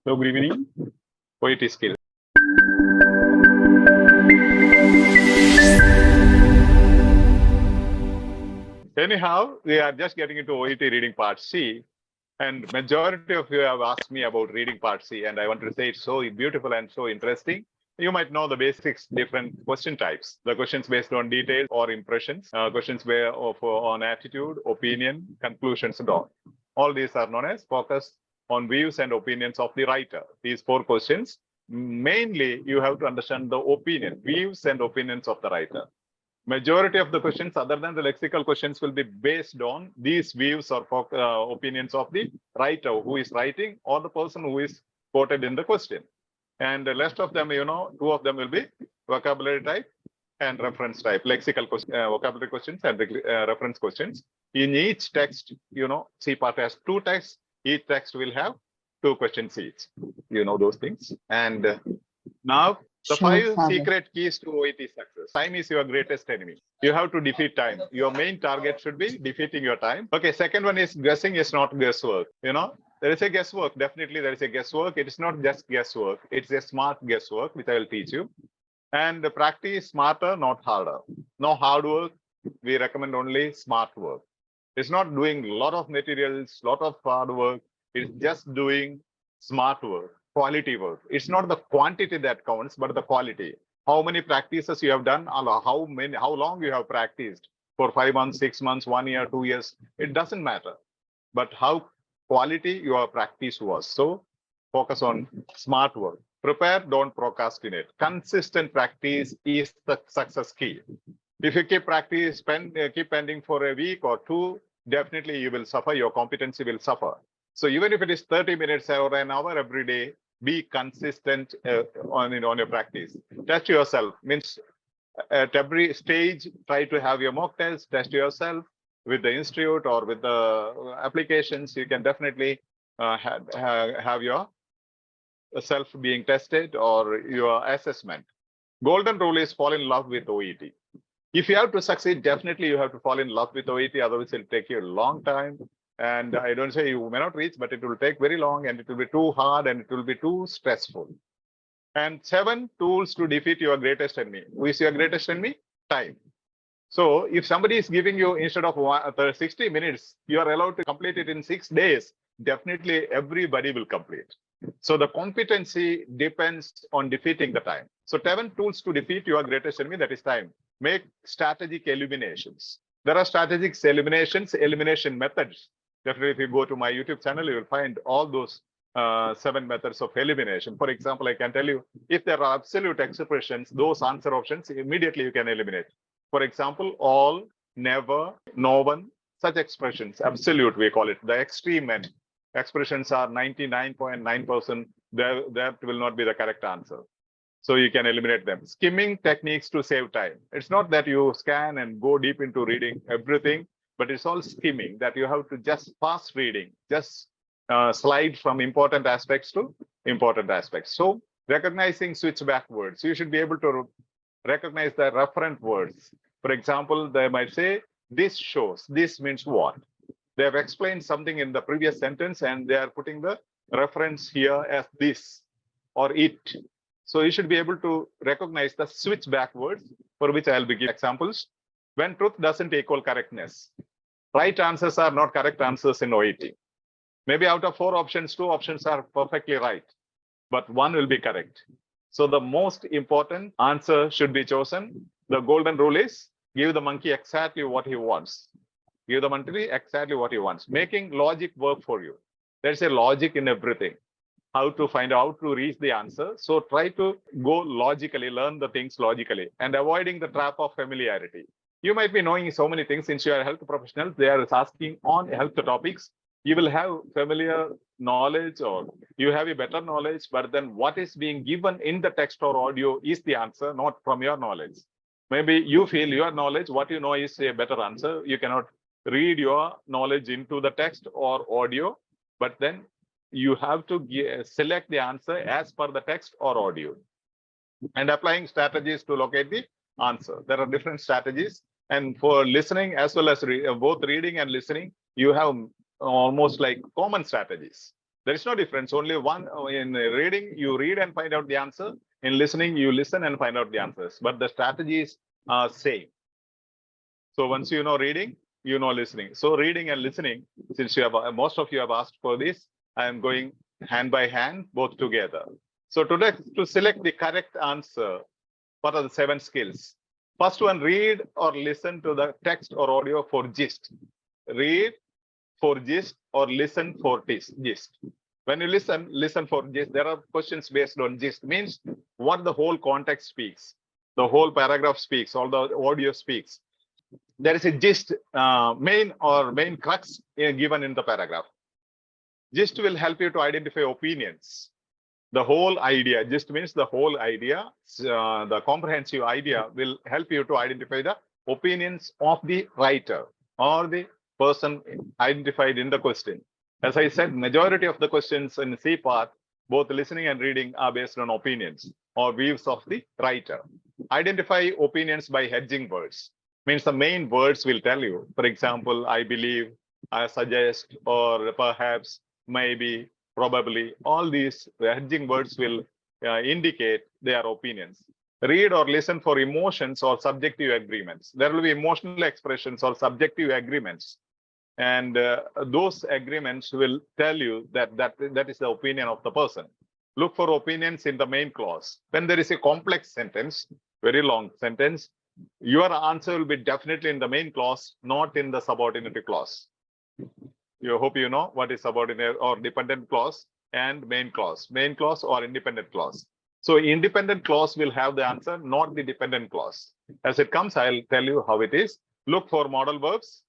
So good evening, OET skills. Anyhow, we are just getting into OET Reading Part C, and majority of you have asked me about Reading Part C, and I want to say it's so beautiful and so interesting. You might know the basics, different question types. The questions based on details or impressions, questions on attitude, opinion, conclusions, and all. All these are known as focus on views and opinions of the writer. These 4 questions, mainly you have to understand the opinion, views and opinions of the writer. Majority of the questions other than the lexical questions will be based on these views or opinions of the writer who is writing or the person who is quoted in the question. And the rest of them, 2 of them will be vocabulary type and reference type, lexical vocabulary questions and reference questions. In each text, C part has 2 texts. Each text will have 2 questions each. Those things. And now, the 5 secret keys to OET success. Time is your greatest enemy. You have to defeat time. Your main target should be defeating your time. Okay, second one is guessing is not guesswork. There is a guesswork. Definitely, there is a guesswork. It is not just guesswork. It's a smart guesswork, which I will teach you. And practice smarter, not harder. No hard work. We recommend only smart work. It's not doing a lot of materials, lot of hard work. It's just doing smart work. Quality work. It's not the quantity that counts, but the quality. How many practices you have done, how long you have practiced for 5 months, 6 months, 1 year, 2 years. It doesn't matter. But how quality your practice was. So focus on smart work. Prepare, don't procrastinate. Consistent practice is the success key. If you keep keep pending for a week or 2, definitely you will suffer. Your competency will suffer. So even if it is 30 minutes or an hour every day, be consistent on your practice. Test yourself. Means at every stage, try to have your mock test. Test yourself with the institute or with the applications. You can definitely have your self being tested or your assessment. Golden rule is fall in love with OET. If you have to succeed, definitely you have to fall in love with OET. Otherwise, it will take you a long time. And I don't say you may not reach, but it will take very long and it will be too hard and it will be too stressful. And 7 tools to defeat your greatest enemy. Who is your greatest enemy? Time. So if somebody is giving you instead of 60 minutes, you are allowed to complete it in 6 days, definitely everybody will complete. So the competency depends on defeating the time. So 7 tools to defeat your greatest enemy, that is time. Make strategic eliminations. There are strategic elimination methods. Definitely, if you go to my YouTube channel, you will find all those 7 methods of elimination. For example, I can tell you, if there are absolute expressions, those answer options, immediately you can eliminate. For example, all, never, no one, such expressions, absolute, we call it, the extreme end. Expressions are 99.9%, that will not be the correct answer. So you can eliminate them. Skimming techniques to save time. It's not that you scan and go deep into reading everything, but it's all skimming, that you have to just fast reading, just slide from important aspects to important aspects. So recognizing switchback words. You should be able to recognize the referent words. For example, they might say, this shows, this means what? They have explained something in the previous sentence and they are putting the reference here as this or it. So you should be able to recognize the switchback words, for which I'll be giving examples. When truth doesn't equal correctness. Right answers are not correct answers in OET. Maybe out of 4 options, 2 options are perfectly right, but 1 will be correct. So the most important answer should be chosen. The golden rule is give the monkey exactly what he wants. Give the monkey exactly what he wants. Making logic work for you. There's a logic in everything. How to find out to reach the answer. So try to go logically, learn the things logically, and avoiding the trap of familiarity. You might be knowing so many things since you are a health professional. They are asking on health topics. You will have familiar knowledge or you have a better knowledge, but then what is being given in the text or audio is the answer, not from your knowledge. Maybe you feel your knowledge, what you know is a better answer. You cannot read your knowledge into the text or audio, but then you have to select the answer as per the text or audio. And applying strategies to locate the answer. There are different strategies. And for listening as well as both reading and listening, you have almost like common strategies. There is no difference. Only one in reading, you read and find out the answer. In listening, you listen and find out the answers. But the strategies are same. So once you know reading, you know listening. So reading and listening, since you have most of you have asked for this, I am going hand by hand, both together. So today, to select the correct answer, what are the 7 skills? First one, read or listen to the text or audio for gist. Read for gist or listen for gist. When you listen for gist. There are questions based on gist, means what the whole context speaks, the whole paragraph speaks, all the audio speaks. There is a gist, main crux given in the paragraph. Gist will help you to identify opinions. The whole idea, gist means the whole idea, the comprehensive idea will help you to identify the opinions of the writer or the person identified in the question. As I said, majority of the questions in C part, both listening and reading, are based on opinions or views of the writer. Identify opinions by hedging words. Means the main words will tell you. For example, I believe, I suggest, or perhaps, maybe, probably. All these hedging words will indicate their opinions. Read or listen for emotions or subjective agreements. There will be emotional expressions or subjective agreements. And those agreements will tell you that is the opinion of the person. Look for opinions in the main clause. When there is a complex sentence, very long sentence, your answer will be definitely in the main clause, not in the subordinate clause. You hope you know what is subordinate or dependent clause and main clause or independent clause. So independent clause will have the answer, not the dependent clause. As it comes, I'll tell you how it is. Look for modal verbs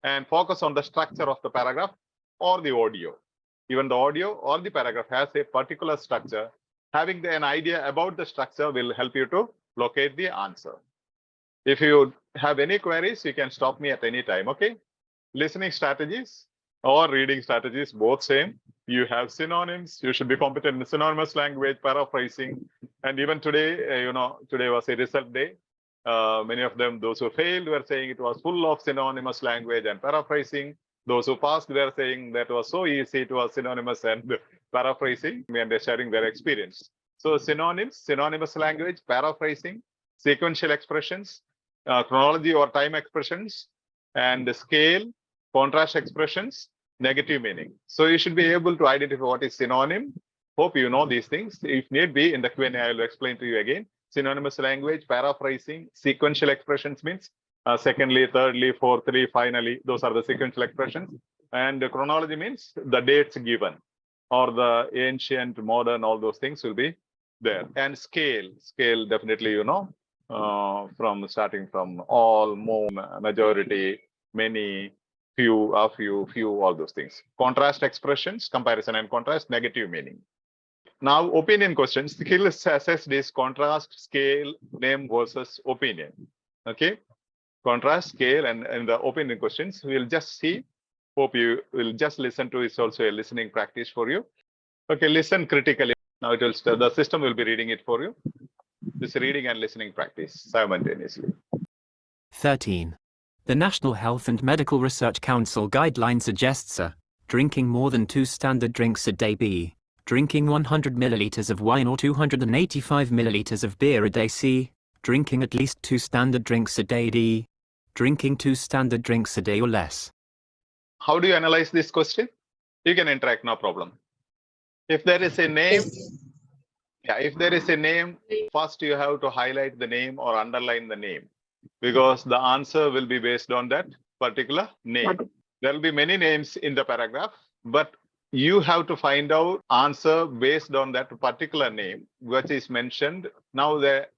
and focus on the structure of the paragraph or the audio. Even the audio or the paragraph has a particular structure. Having an idea about the structure will help you to locate the answer. If you have any queries, you can stop me at any time, okay? Listening strategies or reading strategies, both same. You have synonyms. You should be competent in synonymous language, paraphrasing. And even today, today was a result day. Many of them, those who failed, were saying it was full of synonymous language and paraphrasing. Those who passed were saying that was so easy, it was synonymous and paraphrasing, and they're sharing their experience. So synonyms, synonymous language, paraphrasing, sequential expressions, chronology or time expressions, and scale, contrast expressions, negative meaning. So you should be able to identify what is synonym. Hope you know these things. If need be, in the Q&A, I will explain to you again. Synonymous language, paraphrasing, sequential expressions means secondly, thirdly, fourthly, finally. Those are the sequential expressions. And the chronology means the dates given, or the ancient, modern, all those things will be there. And scale definitely, from starting from all, more, majority, many, few, a few, all those things. Contrast expressions, comparison and contrast, negative meaning. Now, opinion questions. Skills assessed is contrast, scale, name versus opinion. Okay, contrast, scale, and the opinion questions. We'll just see. Hope you will just listen to. It's also a listening practice for you. Okay, listen critically. Now the system will be reading it for you. This reading and listening practice simultaneously. 13. The National Health and Medical Research Council guideline suggests a drinking more than 2 standard drinks a day. B. Drinking 100 milliliters of wine or 285 milliliters of beer a day. C. Drinking at least 2 standard drinks a day. D. Drinking 2 standard drinks a day or less. How do you analyze this question? You can interact, no problem. If there is a name, if there is a name, first you have to highlight the name or underline the name, because the answer will be based on that particular name. There will be many names in the paragraph, but you have to find out answer based on that particular name, which is mentioned. Now the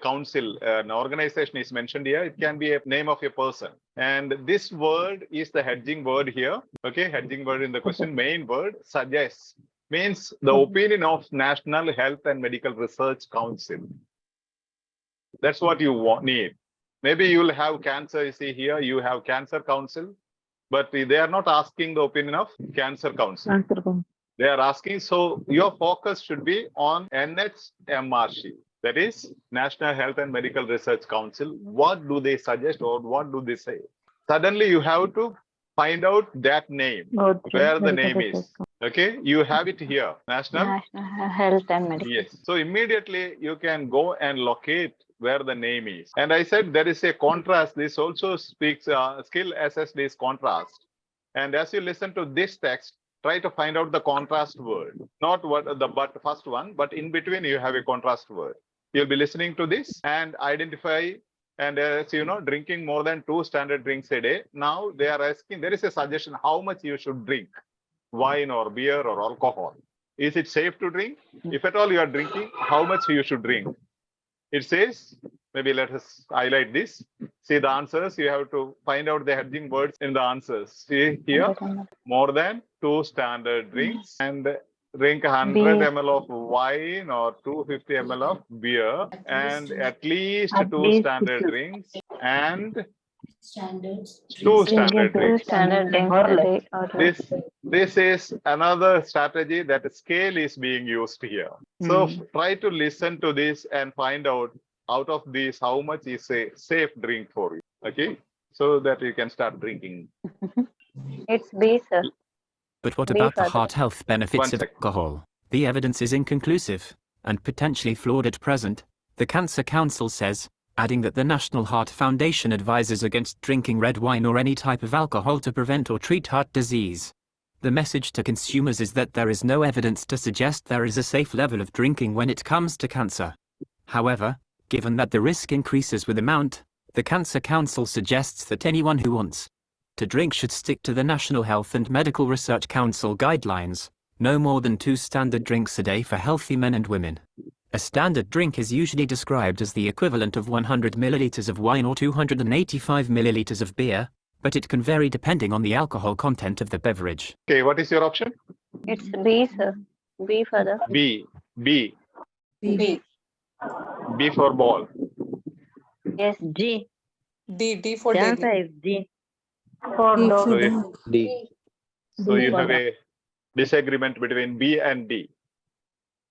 council, an organization is mentioned here. It can be a name of a person. And this word is the hedging word here. Okay, hedging word in the question. Main word, suggests, means the opinion of National Health and Medical Research Council. That's what you need. Maybe you'll have cancer. You see here, you have Cancer Council, but they are not asking the opinion of Cancer Council. They are asking, so your focus should be on NHMRC, that is National Health and Medical Research Council. What do they suggest or what do they say? Suddenly you have to find out that name, OET where the Medical name is. Research Okay, you have it here, National. National Health and Medical. Yes. So immediately you can go and locate where the name is. And I said there is a contrast. This also speaks skill assessed is contrast. And as you listen to this text, try to find out the contrast word, not what the but first one, but in between you have a contrast word. You'll be listening to this and identify. And as you know, drinking more than 2 standard drinks a day. Now they are asking, there is a suggestion how much you should drink, wine or beer or alcohol. Is it safe to drink? If at all you are drinking, how much you should drink? It says, maybe let us highlight this. See the answers. You have to find out the heading words in the answers. See here, more than 2 standard drinks and drink 100 ml of wine or 250 ml of beer and at least 2 standard drinks and 2 standard drinks. Standard drinks a day or less. This is another strategy that scale is being used here. So try to listen to this and find out of this how much is a safe drink for you. Okay, so that you can start drinking. It's B, sir. But what B about the further. heart health benefits One of sec. alcohol? The evidence is inconclusive and potentially flawed at present, the Cancer Council says, adding that the National Heart Foundation advises against drinking red wine or any type of alcohol to prevent or treat heart disease. The message to consumers is that there is no evidence to suggest there is a safe level of drinking when it comes to cancer. However, given that the risk increases with amount, the Cancer Council suggests that anyone who wants to drink should stick to the National Health and Medical Research Council guidelines, no more than 2 standard drinks a day for healthy men and women. A standard drink is usually described as the equivalent of 100 milliliters of wine or 285 milliliters of beer, but it can vary depending on the alcohol content of the beverage. Okay, what is your option? It's B, sir. B further. B. B. B for ball. Yes. D. D for The Delhi. answer is D. For dog. So you have a disagreement between B and D.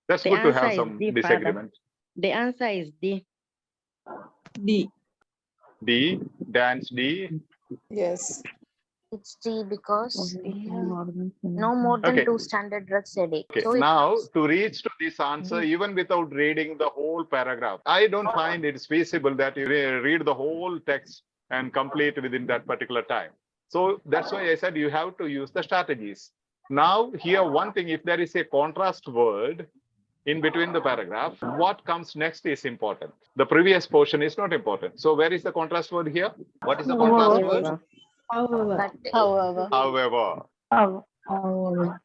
That's The good to have answer is some D, father. disagreement. The answer is D. D. D, dance D. Yes. It's D because no No. more than Okay. 2 standard drugs a day. Okay, So it now has- to reach to this answer, even without reading the whole paragraph, I don't find it's feasible that you read the whole text and complete within that particular time. So that's why I said you have to use the strategies. Now, here one thing, if there is a contrast word in between the paragraph, what comes next is important. The previous portion is not important. So where is the contrast word here? What is the contrast word? but However. However. However.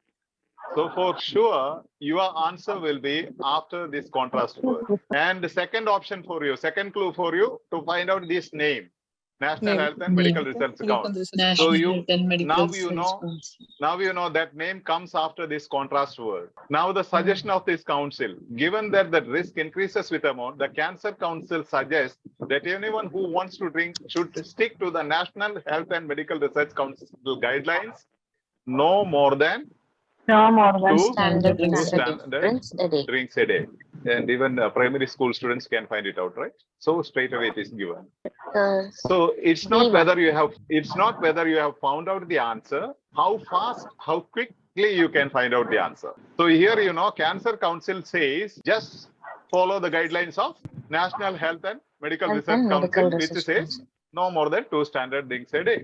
So for sure, your answer will be after this contrast word. And the second option for you, second clue for you to find out this name, National Name. Health and Medical Research Council. So you now you know that name comes after this contrast word. Now the suggestion of this council, given that the risk increases with amount, the Cancer Council suggests that anyone who wants to drink should stick to the National Health and Medical Research Council guidelines, no more than No more than 2 standard drinks a day. drinks a day. And even primary school students can find it out, right? So straight away it is given. So it's not whether you have found out the answer, how fast, how quickly you can find out the answer. So here, you know, Cancer Council says just follow the guidelines of National Health and Medical Health Research and Council, Medical which Research says Council. no more than 2 standard drinks a day.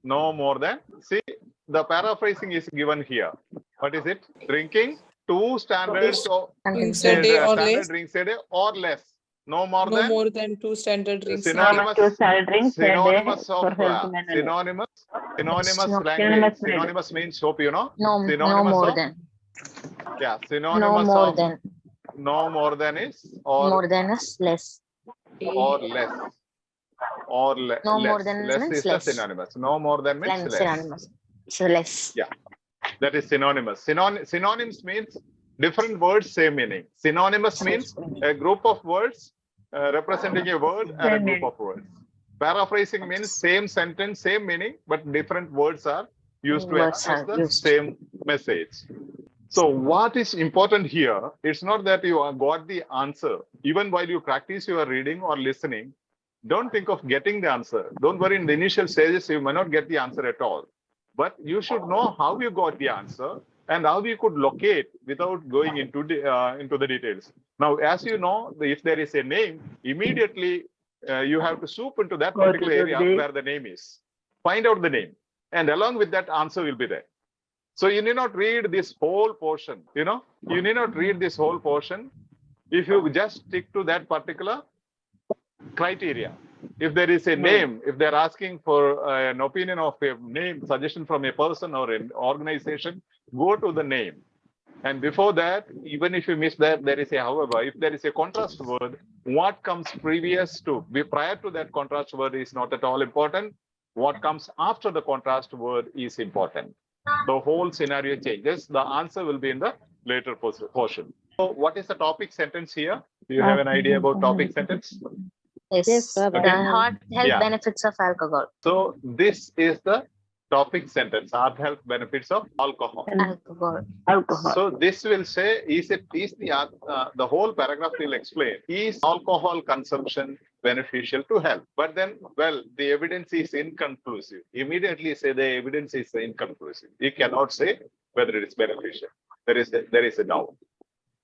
No more than, see, the paraphrasing is given here. What is it? Drinking 2 standards of Drinks a day or standard less. drinks a day or less. No more No than more than 2 standard drinks a day. synonymous, 2 standard drinks a day synonymous for of healthy men and women. synonymous Synonymous language. meaning. Synonymous means hope, you know. No Synonymous more of- than. Yeah, No synonymous more of than. no more than is or More than is less. less. Or No less. more than less means is less. the synonymous. No more than means less. Synonymous. So less. Yeah. That is synonymous. Synonyms means different words, same meaning. Synonymous means a group of words representing a word and a Same group meaning. of words. Paraphrasing means same sentence, same meaning, but different words are used to Words express are the used. same message. So what is important here, it's not that you have got the answer. Even while you practice your reading or listening, don't think of getting the answer. Don't worry, in the initial stages, you may not get the answer at all. but you should know how you got the answer and how you could locate without going into the details. Now, as you know, if there is a name, immediately you have to swoop into that particular area where the name is. Find out the name, and along with that, answer will be there. So you need not read this whole portion. You need not read this whole portion if you just stick to that particular criteria. If there is a name, if they're asking for an opinion of a name, suggestion from a person or an organization, go to the name. And before that, even if you miss that, there is a however. If there is a contrast word, what comes prior to that contrast word is not at all important. What comes after the contrast word is important. The whole scenario changes. The answer will be in the later portion. So what is the topic sentence here? Do you have an idea about topic sentence? Yes. Baba. The heart health Yeah. benefits of alcohol. So this is the topic sentence, heart health benefits of alcohol. Alcohol. So this will say, the whole paragraph will explain, is alcohol consumption beneficial to health? But then, well, the evidence is inconclusive. Immediately say the evidence is inconclusive. You cannot say whether it is beneficial. There is a doubt.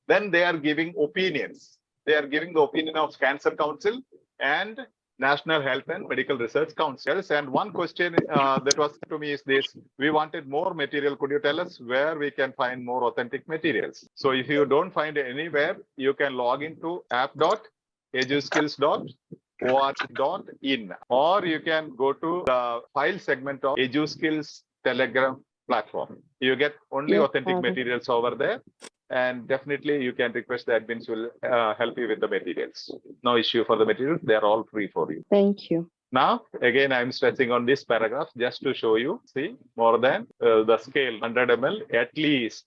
Then they are giving opinions. They are giving the opinion of Cancer Council and National Health and Medical Research Councils. And one question that was to me is this: we wanted more material. Could you tell us where we can find more authentic materials? So if you don't find it anywhere, you can log into app.eduskills.org.in, or you can go to the file segment of EduSkills Telegram platform. You get only authentic materials over there. And definitely you can request the admins will help you with the materials. No issue for the materials. They're all free for you. Thank you. Now, again, I'm stressing on this paragraph just to show you, see, more than the scale, 100 ml at least.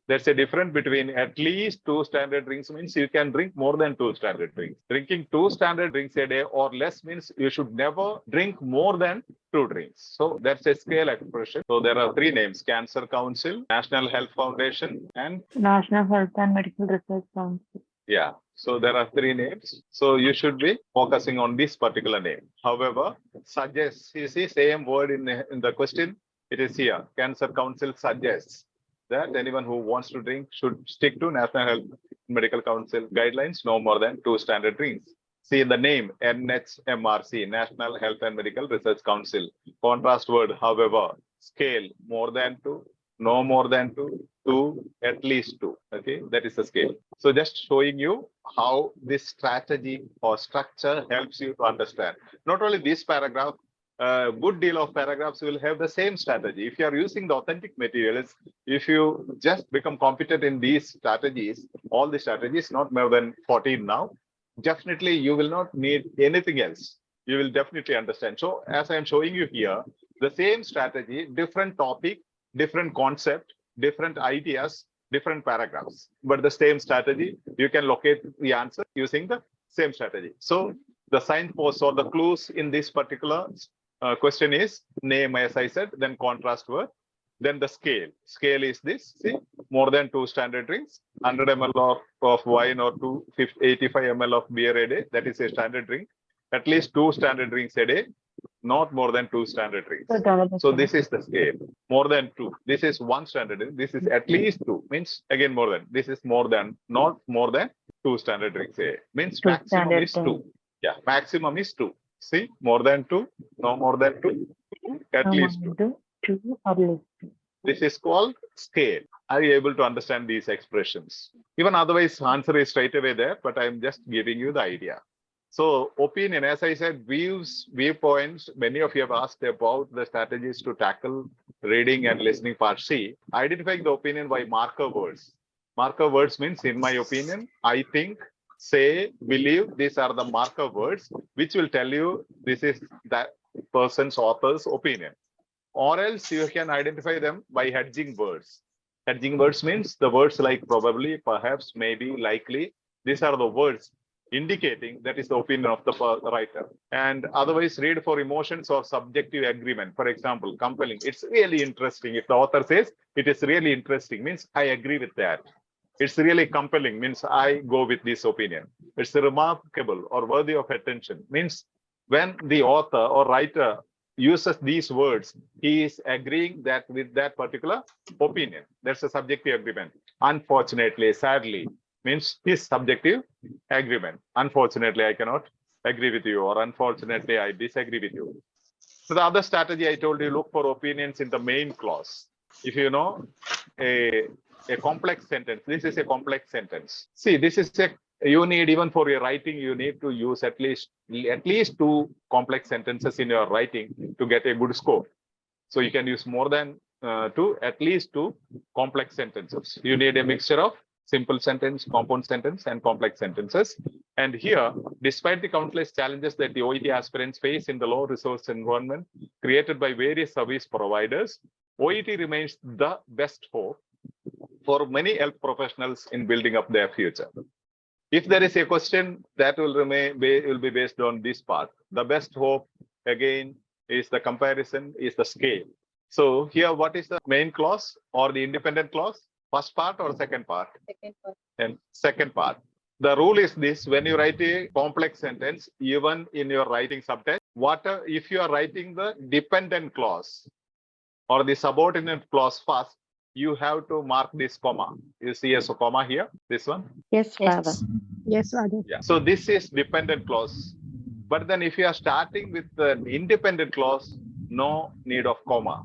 There's a difference between at least 2 standard drinks means you can drink more than 2 standard drinks. Drinking 2 standard drinks a day or less means you should never drink more than 2 drinks. So that's a scale expression. So there are 3 names: Cancer Council, National Health Foundation, and National Health and Medical Research Council. yeah. So there are 3 names. So you should be focusing on this particular name. However, suggests, you see, same word in the question, it is here. Cancer Council suggests that anyone who wants to drink should stick to National Health Medical Council guidelines, no more than 2 standard drinks. See the name, NHMRC, National Health and Medical Research Council. Contrast word, however, scale, more than 2, no more than 2, 2, at least 2. Okay, that is the scale. So just showing you how this strategy or structure helps you to understand. Not only this paragraph, a good deal of paragraphs will have the same strategy. If you are using the authentic materials, if you just become competent in these strategies, all the strategies, not more than 14 now, definitely you will not need anything else. You will definitely understand. So as I am showing you here, the same strategy, different topic, different concept, different ideas, different paragraphs, but the same strategy, you can locate the answer using the same strategy. So the signposts or the clues in this particular question is name, as I said, then contrast word, then the scale. Scale is this, see, more than 2 standard drinks, 100 ml of wine or 85 ml of beer a day, that is a standard drink, at least 2 standard drinks a day, not more than 2 standard drinks. So this is the scale, more than 2. This is 1 standard drink, this is at least 2, means again more than, this is more than, not more than 2 standard drinks a day, means maximum is 2. Yeah, maximum is 2. See, more than 2, no more than 2, at least 2. This is called scale. Are you able to understand these expressions? Even otherwise, answer is straight away there, but I'm just giving you the idea. So opinion, as I said, viewpoints, many of you have asked about the strategies to tackle reading and listening part C. Identifying the opinion by marker words. Marker words means, in my opinion, I think, say, believe, these are the marker words, which will tell you this is that person's author's opinion. Or else you can identify them by hedging words. Hedging words means the words like probably, perhaps, maybe, likely. These are the words indicating that is the opinion of the writer. And otherwise, read for emotions or subjective agreement. For example, compelling. It's really interesting. If the author says it is really interesting, means I agree with that. It's really compelling, means I go with this opinion. It's remarkable or worthy of attention, means when the author or writer uses these words, he is agreeing that with that particular opinion. That's a subjective agreement. Unfortunately, sadly, means his subjective agreement. Unfortunately, I cannot agree with you, or unfortunately, I disagree with you. So the other strategy I told you, look for opinions in the main clause. If you know a complex sentence, this is a complex sentence. See, this is a, you need, even for your writing, you need to use at least 2 complex sentences in your writing to get a good score. So you can use more than 2, at least 2 complex sentences. You need a mixture of simple sentence, compound sentence, and complex sentences. And here, despite the countless challenges that the OET aspirants face in the low resource environment created by various service providers, OET remains the best hope for many health professionals in building up their future. If there is a question, that will be based on this part. The best hope, again, is the comparison, is the scale. So here, what is the main clause or the independent clause? First part or second part? Second part. And second part. The rule is this: when you write a complex sentence, even in your writing subtext, if you are writing the dependent clause or the subordinate clause first, you have to mark this comma. You see a comma here, this one? Yes, Father. Yes, Father. Yeah. So this is dependent clause. But then if you are starting with the independent clause, no need of comma.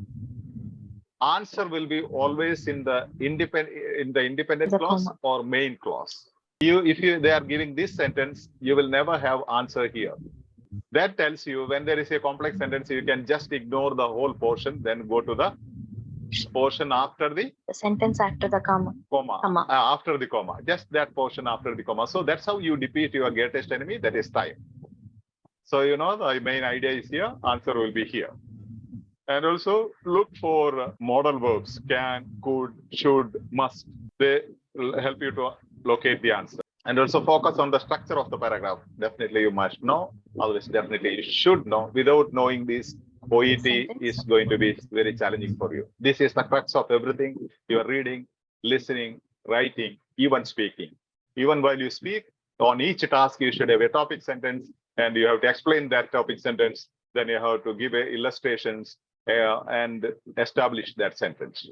Answer will be always in the independent The clause comma. or main clause. If they are giving this sentence, you will never have answer here. That tells you when there is a complex sentence, you can just ignore the whole portion, then go to the portion after the The sentence after the comma. comma. After the comma, just that portion after the comma. So that's how you defeat your greatest enemy, that is time. So you know the main idea is here, answer will be here. And also look for modal verbs: can, could, should, must. They will help you to locate the answer. And also focus on the structure of the paragraph. Definitely you must know, otherwise definitely you should know. Without knowing this, OET is going to be very challenging for you. This is the crux of everything. You are reading, listening, writing, even speaking. Even while you speak, on each task, you should have a topic sentence, and you have to explain that topic sentence. Then you have to give illustrations and establish that sentence.